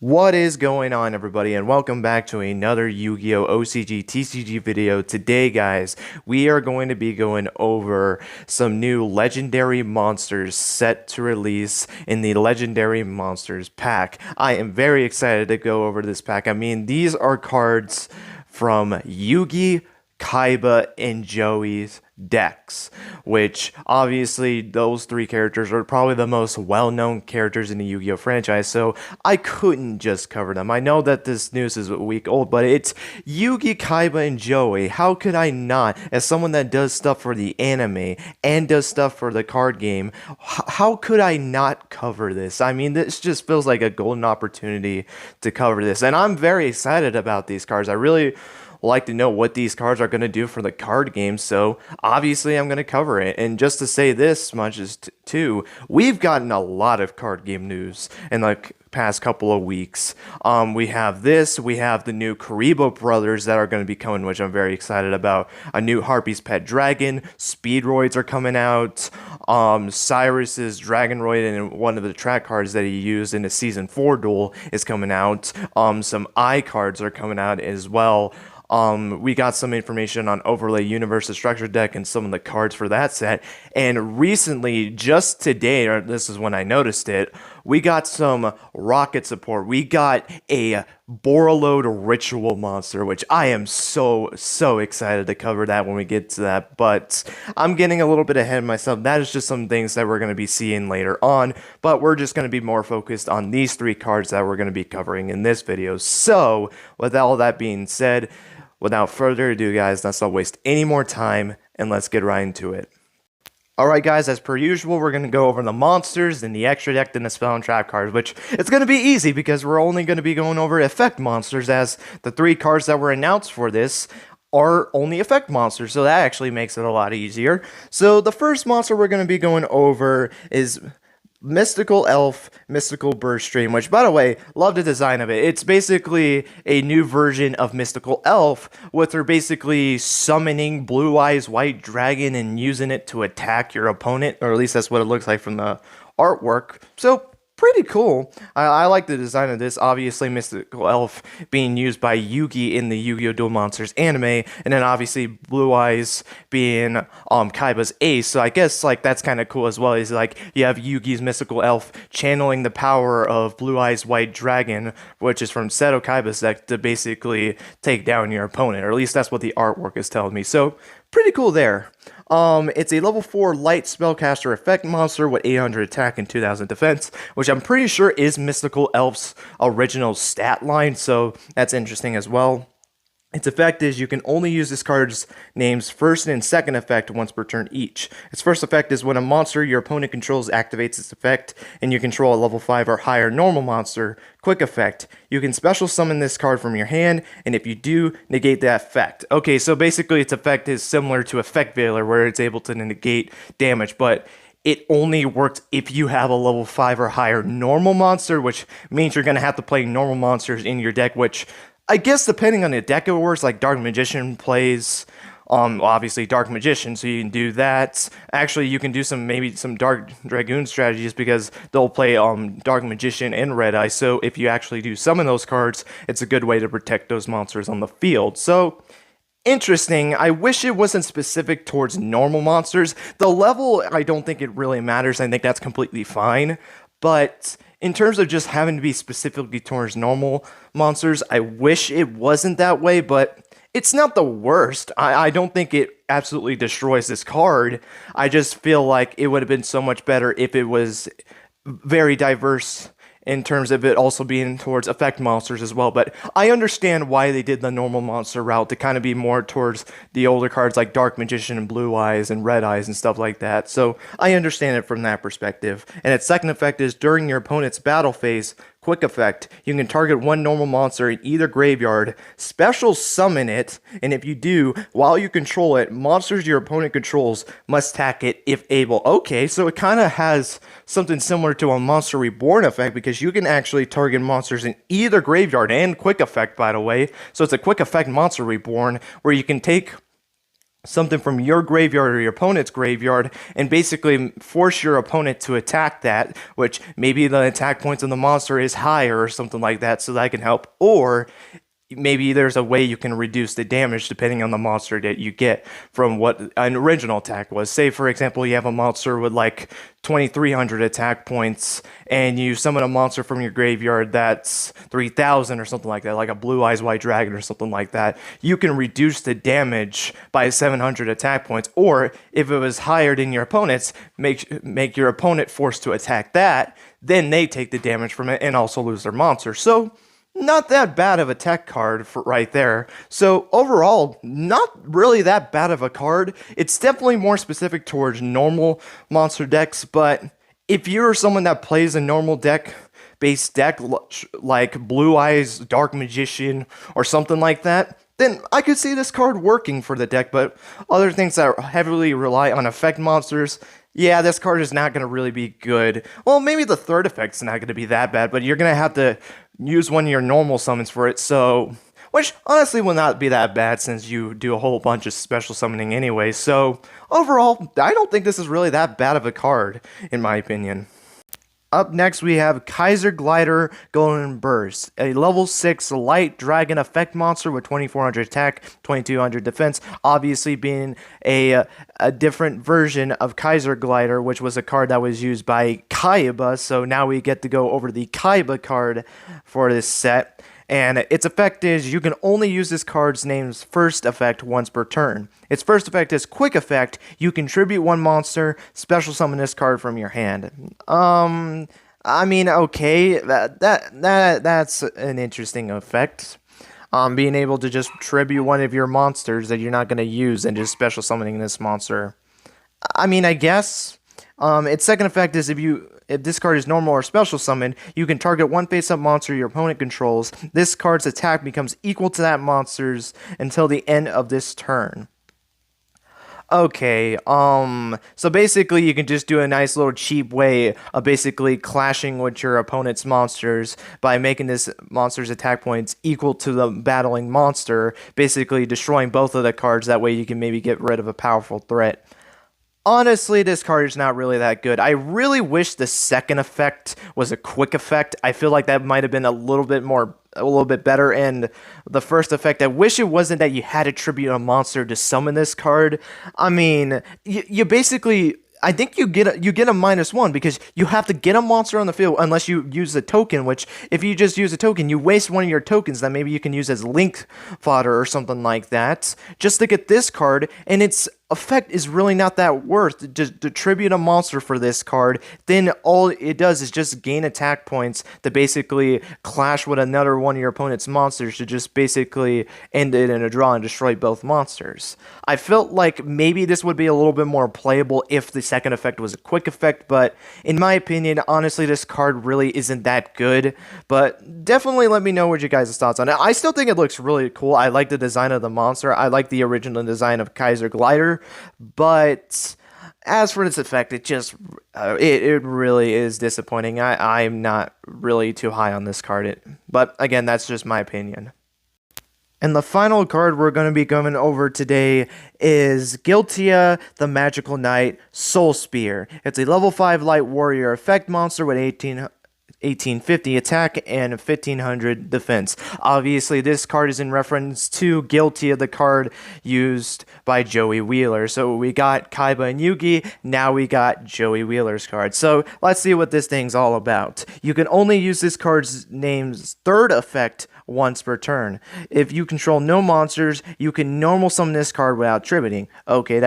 What is going on, everybody, and welcome back to another Yu-Gi-Oh! OCG TCG video. Today, guys, we are going to be going over some new legendary monsters set to release in the Legendary Monsters pack. I am very excited to go over this pack. I mean, these are cards from Yugi, Kaiba, and Joey's decks, which obviously those three characters are probably the most well-known characters in the Yu-Gi-Oh franchise, so I couldn't just cover them. I know that this news is a week old, but it's Yugi, Kaiba, and Joey. How could I not, as someone that does stuff for the anime and does stuff for the card game, how could I not cover this? I mean, this just feels like a golden opportunity to cover this, and I'm very excited about these cards. I really like to know what these cards are going to do for the card game, so obviously I'm going to cover it. And just to say this much is too, we've gotten a lot of card game news in the past couple of weeks. We have the new Karibo brothers that are going to be coming, which I'm very excited about. A new Harpy's Pet Dragon, Speedroids are coming out. Cyrus's Dragonroid and one of the track cards that he used in the Season 4 duel is coming out. Some I cards are coming out as well. We got some information on Overlay Universe's structure deck and some of the cards for that set. And recently, just today, or this is when I noticed it, we got some rocket support. We got a Borreload Ritual monster, which I am so excited to cover that when we get to that. But I'm getting a little bit ahead of myself. That is just some things that we're going to be seeing later on. But we're just going to be more focused on these three cards that we're going to be covering in this video. So, with all that being said, without further ado, guys, let's not waste any more time and let's get right into it. Alright guys, as per usual, we're going to go over the monsters and the extra deck and the spell and trap cards, which it's going to be easy because we're only going to be going over effect monsters, as the three cards that were announced for this are only effect monsters, so that actually makes it a lot easier. So the first monster we're going to be going over is Mystical Elf, Mystical Bird Stream, which, by the way, love the design of it. It's basically a new version of Mystical Elf, with her basically summoning Blue Eyes White Dragon and using it to attack your opponent, or at least that's what it looks like from the artwork. So, pretty cool. I like the design of this. Obviously, Mystical Elf being used by Yugi in the Yu-Gi-Oh! Duel Monsters anime, and then obviously Blue Eyes being Kaiba's ace. So I guess like that's kind of cool as well. Is like you have Yugi's Mystical Elf channeling the power of Blue Eyes White Dragon, which is from Seto Kaiba's deck, to basically take down your opponent, or at least that's what the artwork is telling me. So pretty cool there. It's a level 4 light spellcaster effect monster with 800 attack and 2000 defense, which I'm pretty sure is Mystical Elf's original stat line, so that's interesting as well. Its effect is you can only use this card's name's first and second effect once per turn each. Its first effect is when a monster your opponent controls activates its effect, and you control a level 5 or higher normal monster. Quick effect. You can special summon this card from your hand, and if you do, negate that effect. Okay, so basically its effect is similar to Effect Veiler, where it's able to negate damage, but it only works if you have a level 5 or higher normal monster, which means you're going to have to play normal monsters in your deck, which I guess depending on the deck it works, like Dark Magician plays, obviously Dark Magician, so you can do that. Actually, you can do maybe some Dark Dragoon strategies because they'll play Dark Magician and Red Eye, so if you actually do summon those cards, it's a good way to protect those monsters on the field. So, interesting. I wish it wasn't specific towards normal monsters. The level, I don't think it really matters. I think that's completely fine, but in terms of just having to be specifically towards normal monsters, I wish it wasn't that way, but it's not the worst. I don't think it absolutely destroys this card. I just feel like it would have been so much better if it was very diverse in terms of it also being towards effect monsters as well. But I understand why they did the normal monster route, to kind of be more towards the older cards like Dark Magician and Blue Eyes and Red Eyes and stuff like that. So I understand it from that perspective. And its second effect is during your opponent's battle phase, quick effect, you can target one normal monster in either graveyard, special summon it, and if you do, while you control it, monsters your opponent controls must attack it if able. Okay, so it kind of has something similar to a Monster Reborn effect, because you can actually target monsters in either graveyard, and quick effect, by the way. So it's a quick effect Monster Reborn, where you can take something from your graveyard or your opponent's graveyard and basically force your opponent to attack that, which maybe the attack points on the monster is higher or something like that, so that can help. Or maybe there's a way you can reduce the damage depending on the monster that you get from what an original attack was. Say, for example, you have a monster with like 2,300 attack points, and you summon a monster from your graveyard that's 3,000 or something like that, like a Blue Eyes White Dragon or something like that. You can reduce the damage by 700 attack points, or if it was higher than your opponent's, make your opponent forced to attack that, then they take the damage from it and also lose their monster. So not that bad of a tech card for right there. So overall, not really that bad of a card. It's definitely more specific towards normal monster decks, but if you're someone that plays a normal based deck like Blue Eyes Dark Magician or something like that, then I could see this card working for the deck. But other things that heavily rely on effect monsters, yeah, this card is not going to really be good. Well, maybe the third effect's not going to be that bad, but you're going to have to use one of your normal summons for it, so... Which, honestly, will not be that bad since you do a whole bunch of special summoning anyway, so... Overall, I don't think this is really that bad of a card, in my opinion. Up next, we have Kaiser Glider Golden Burst, a level 6 light dragon effect monster with 2,400 attack, 2,200 defense, obviously being a different version of Kaiser Glider, which was a card that was used by Kaiba, so now we get to go over the Kaiba card for this set. And its effect is you can only use this card's name's first effect once per turn. Its first effect is quick effect. You contribute one monster, special summon this card from your hand. I mean, okay, that's an interesting effect. Being able to just tribute one of your monsters that you're not going to use and just special summoning this monster. I mean, I guess. Its second effect is if this card is normal or special summon, you can target one face-up monster your opponent controls. This card's attack becomes equal to that monster's until the end of this turn. Okay, so basically you can just do a nice little cheap way of basically clashing with your opponent's monsters by making this monster's attack points equal to the battling monster, basically destroying both of the cards. That way you can maybe get rid of a powerful threat. Honestly, this card is not really that good. I really wish the second effect was a quick effect. I feel like that might have been a little bit better. And the first effect, I wish it wasn't that you had to tribute a monster to summon this card. I mean, you basically... I think you get a -1 because you have to get a monster on the field unless you use a token, which if you just use a token, you waste one of your tokens that maybe you can use as link fodder or something like that just to get this card, and its effect is really not that worth to tribute a monster for this card. Then all it does is just gain attack points to basically clash with another one of your opponent's monsters to just basically end it in a draw and destroy both monsters. I felt like maybe this would be a little bit more playable if the second effect was a quick effect, but in my opinion, honestly, this card really isn't that good. But definitely let me know what you guys' thoughts on it. I still think it looks really cool. I like the design of the monster. I like the original design of Kaiser Glider, but as for its effect, it just it really is disappointing. I'm not really too high on this card, but again, that's just my opinion. And the final card we're going to be going over today is Giltia, the Magical Knight Soul Spear. It's a level 5 light warrior effect monster with 1850 attack and 1500 defense. Obviously, this card is in reference to Guiltia, the card used by Joey Wheeler. So we got Kaiba and Yugi, now we got Joey Wheeler's card. So let's see what this thing's all about. You can only use this card's name's third effect once per turn. If you control no monsters, you can normal summon this card without tributing. Okay,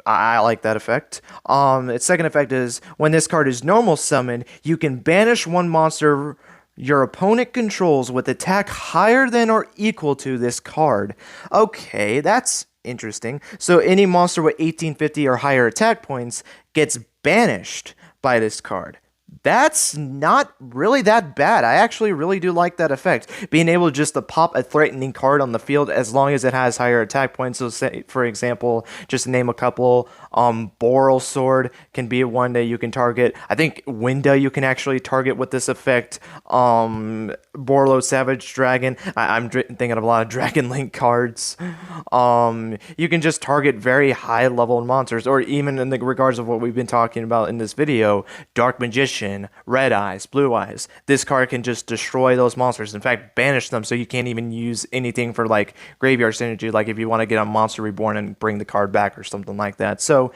I like that effect. Its second effect is when this card is normal summoned, you can banish one monster your opponent controls with attack higher than or equal to this card. Okay, that's interesting. So any monster with 1850 or higher attack points gets banished by this card. That's not really that bad. I actually really do like that effect. Being able just to pop a threatening card on the field as long as it has higher attack points. So say, for example, just to name a couple, Boral Sword can be one that you can target. I think Winda you can actually target with this effect. Borlo Savage Dragon. I'm thinking of a lot of Dragon Link cards. You can just target very high level monsters, or even in the regards of what we've been talking about in this video, Dark Magician, Red Eyes, Blue Eyes. This card can just destroy those monsters. In fact, banish them so you can't even use anything for like graveyard synergy, like if you want to get a monster reborn and bring the card back or something like that. So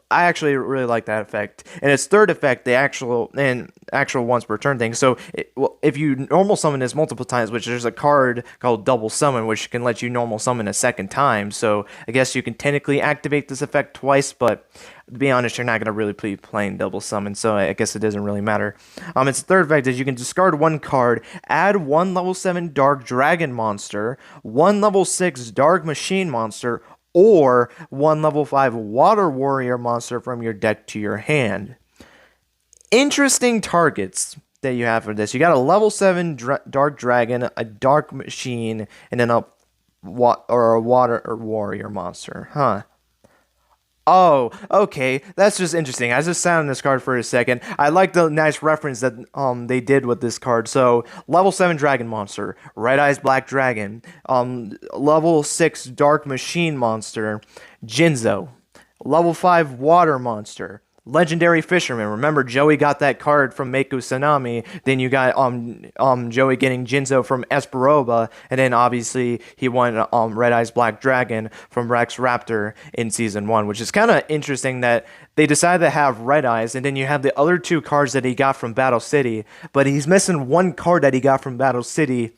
I actually really like that effect. And its third effect, the actual once per turn thing. So if you normal summon this multiple times, which there's a card called Double Summon, which can let you normal summon a second time. So I guess you can technically activate this effect twice, but to be honest, you're not going to really be playing Double Summon, so I guess it doesn't really matter. Its third effect is you can discard one card, add one level 7 Dark Dragon monster, one level 6 Dark Machine monster, or one level 5 Water Warrior monster from your deck to your hand. Interesting targets that you have for this. You got a level 7 Dark Dragon, a Dark Machine, and then a Water Warrior monster. Huh. Oh, okay. That's just interesting. I just sat on this card for a second. I like the nice reference that they did with this card. So, level 7 Dragon Monster, Red Eyes Black Dragon, level 6 Dark Machine Monster, Jinzo, level 5 Water Monster, Legendary Fisherman. Remember, Joey got that card from Meiko Tsunami. Then you got Joey getting Jinzo from Esperoba, and then obviously he won Red Eyes Black Dragon from Rex Raptor in season 1, which is kind of interesting that they decided to have Red Eyes, and then you have the other two cards that he got from Battle City, but he's missing one card that he got from Battle City,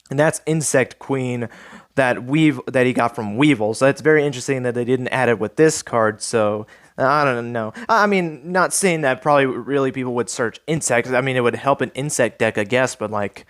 and that's Insect Queen that he got from Weevil. So it's very interesting that they didn't add it with this card. So I don't know. I mean, not saying that probably really people would search insects. I mean, it would help an insect deck, I guess, but like,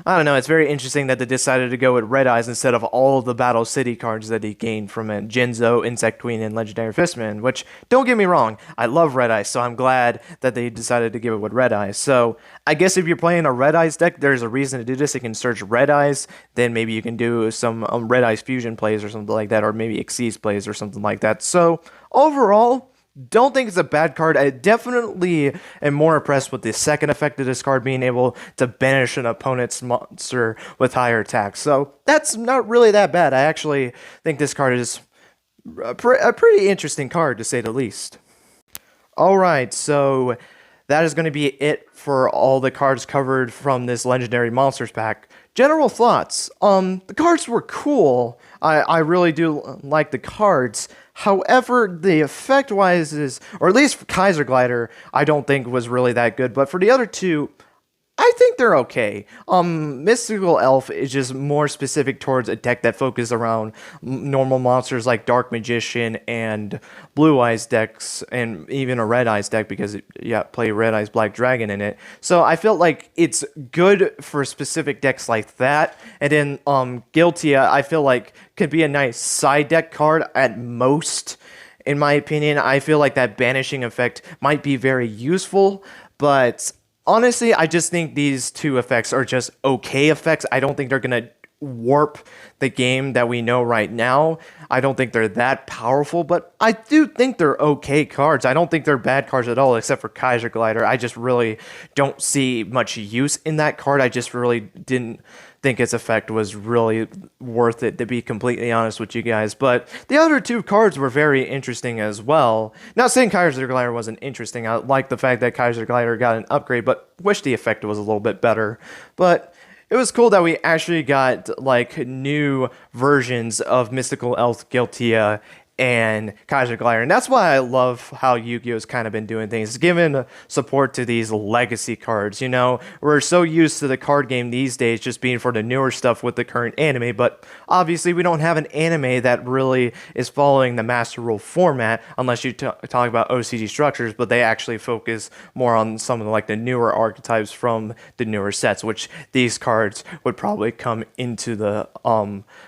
I don't know. It's very interesting that they decided to go with Red Eyes instead of all of the Battle City cards that he gained from it. Jinzo, Insect Queen, and Legendary Fistman, which, don't get me wrong, I love Red Eyes, so I'm glad that they decided to give it with Red Eyes. So, I guess if you're playing a Red Eyes deck, there's a reason to do this. You can search Red Eyes, then maybe you can do some Red Eyes Fusion plays or something like that, or maybe Xyz plays or something like that. So, overall, don't think it's a bad card. I definitely am more impressed with the second effect of this card, being able to banish an opponent's monster with higher attack. So that's not really that bad. I actually think this card is a pretty interesting card, to say the least. Alright, so that is going to be it for all the cards covered from this Legendary Monsters pack. General thoughts. The cards were cool. I really do like the cards. However, the effect-wise is, or at least for Kaiser Glider, I don't think was really that good. But for the other two, I think they're okay. Mystical Elf is just more specific towards a deck that focuses around normal monsters like Dark Magician and Blue Eyes decks, and even a Red Eyes deck because play Red Eyes Black Dragon in it. So I felt like it's good for specific decks like that. And then Guiltia, I feel like could be a nice side deck card at most. In my opinion, I feel like that banishing effect might be very useful, but honestly, I just think these two effects are just okay effects. I don't think they're going to warp the game that we know right now. I don't think they're that powerful, but I do think they're okay cards. I don't think they're bad cards at all, except for Kaiser Glider. I just really don't see much use in that card. I just really didn't think its effect was really worth it, to be completely honest with you guys. But the other two cards were very interesting as well. Not saying Kaiser Glider wasn't interesting. I like the fact that Kaiser Glider got an upgrade, but wish the effect was a little bit better. But it was cool that we actually got like new versions of Mystical Elf, Giltia, and Kaiser Glider. And that's why I love how Yu-Gi-Oh's kind of been doing things, giving support to these legacy cards. You know, we're so used to the card game these days just being for the newer stuff with the current anime, but obviously we don't have an anime that really is following the Master Rule format, unless you talk about OCG structures, but they actually focus more on some of the newer archetypes from the newer sets, which these cards would probably come into the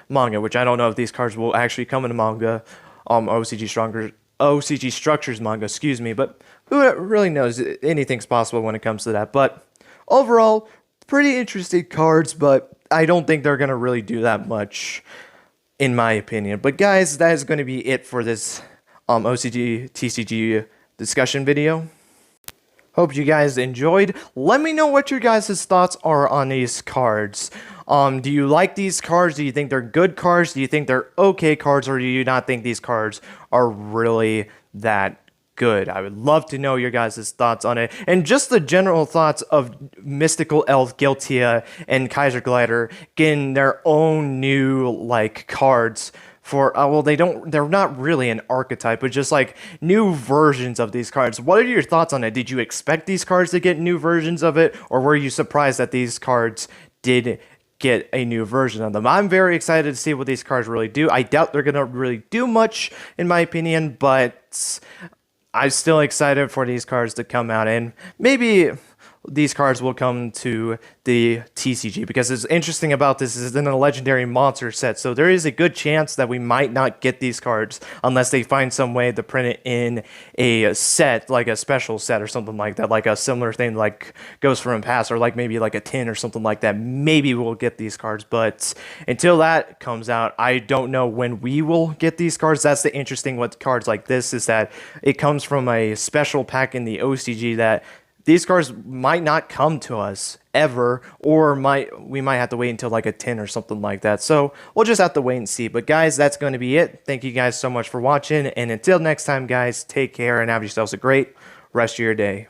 manga, which I don't know if these cards will actually come into manga. OCG Structures manga, excuse me, but who really knows? Anything's possible when it comes to that. But overall, pretty interesting cards, but I don't think they're going to really do that much, in my opinion. But guys, that is going to be it for this OCG TCG discussion video. Hope you guys enjoyed. Let me know what your guys' thoughts are on these cards. Do you like these cards? Do you think they're good cards? Do you think they're okay cards? Or do you not think these cards are really that good? I would love to know your guys' thoughts on it. And just the general thoughts of Mystical Elf, Giltia, and Kaiser Glider getting their own new, like, cards for, well, they're not really an archetype, but just like new versions of these cards. What are your thoughts on it? Did you expect these cards to get new versions of it, or were you surprised that these cards did get a new version of them? I'm very excited to see what these cards really do. I doubt they're gonna really do much, in my opinion, but I'm still excited for these cards to come out, and maybe these cards will come to the TCG, because it's interesting about this is in a legendary monster set, so there is a good chance that we might not get these cards unless they find some way to print it in a set, like a special set or something like that, like a similar thing like Ghost from the Past, or like maybe like a tin or something like that. Maybe we'll get these cards, but until that comes out, I don't know when we will get these cards. That's the interesting with cards like this, is that it comes from a special pack in the OCG that these cards might not come to us ever, or we might have to wait until like a 10 or something like that. So we'll just have to wait and see. But guys, that's going to be it. Thank you guys so much for watching. And until next time, guys, take care and have yourselves a great rest of your day.